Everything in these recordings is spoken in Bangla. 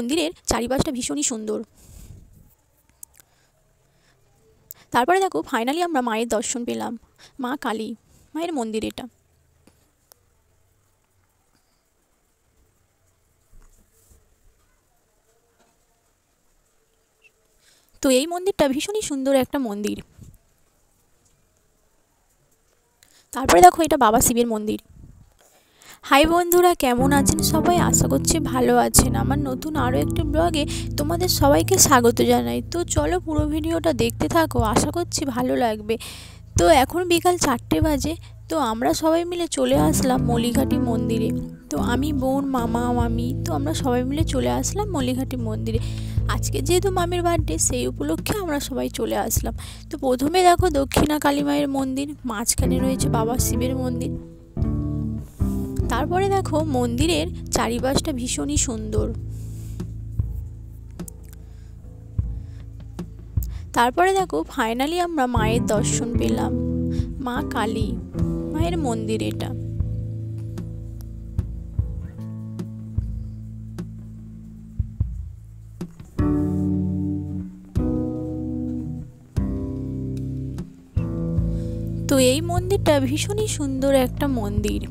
মন্দিরের চারিপাশটা ভীষণই সুন্দর। তারপরে দেখো ফাইনালি আমরা মায়ের দর্শন পেলাম, মা কালী মায়ের মন্দির এটা। তো এই মন্দিরটা ভীষণই সুন্দর একটা মন্দির। তারপরে দেখো এটা বাবা শিবের মন্দির। হাই বন্ধুরা, কেমন আছেন সবাই? আশা করছি ভালো আছেন। আমার নতুন আরও একটি ব্লগে তোমাদের সবাইকে স্বাগত জানাই। তো চলো পুরো ভিডিওটা দেখতে থাকো, আশা করছি ভালো লাগবে। তো এখন বিকাল 4টে বাজে। তো আমরা সবাই মিলে চলে আসলাম মলিঘাটি মন্দিরে। তো আমি, বোন, মামা, মামি, তো আমরা সবাই মিলে চলে আসলাম মলিঘাটি মন্দিরে। আজকে যেহেতু মামির বার্থডে, সেই উপলক্ষে আমরা সবাই চলে আসলাম। তো প্রথমে দেখো দক্ষিণা কালী মায়ের মন্দির, মাঝখানে রয়েছে বাবা শিবের মন্দির। তারপরে দেখো মন্দিরের চারিপাশটা ভীষণই সুন্দর। তারপরে দেখো ফাইনালি আমরা মায়ের দর্শন পেলাম, মা কালী মায়ের মন্দির এটা। তো এই মন্দিরটা ভীষণই সুন্দর একটা মন্দির।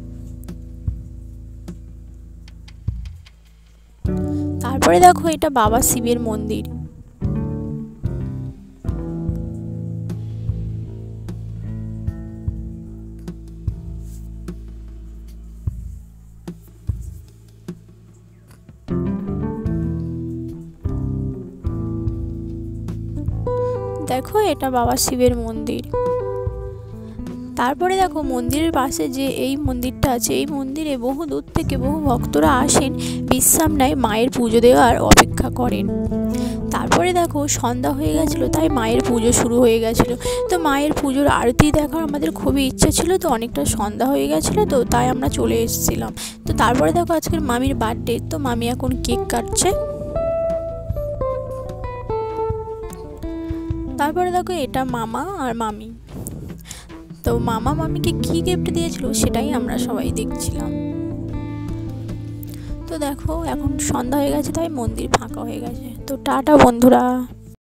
তারপরে দেখো এটা বাবা শিবের মন্দির। দেখো এটা বাবা শিবের মন্দির। তারপরে দেখো মন্দিরের পাশে যে এই মন্দিরটা আছে, এই মন্দিরে বহু দূর থেকে বহু ভক্তরা আসেন, বিশ্রাম নেয়, মায়ের পুজো দেওয়ার অপেক্ষা করেন। তারপরে দেখো সন্ধ্যা হয়ে গেছিলো, তাই মায়ের পুজো শুরু হয়ে গেছিলো। তো মায়ের পুজোর আরতি দেখার আমাদের খুবই ইচ্ছা ছিল, তো অনেকটা সন্ধ্যা হয়ে গেছিলো, তো তাই আমরা চলে এসেছিলাম। তো তারপরে দেখো আজকের মামির বার্থডে, তো মামি এখন কেক কাটছে। তারপরে দেখো এটা মামা আর মামি। তো মামা মামিকে কী গিফট দিয়েছিল সেটাই আমরা সবাই দেখছিলাম। তো দেখো এখন সন্ধ্যা হয়ে গেছে, তাই মন্দির ফাঁকা হয়ে গেছে। তো টাটা বন্ধুরা।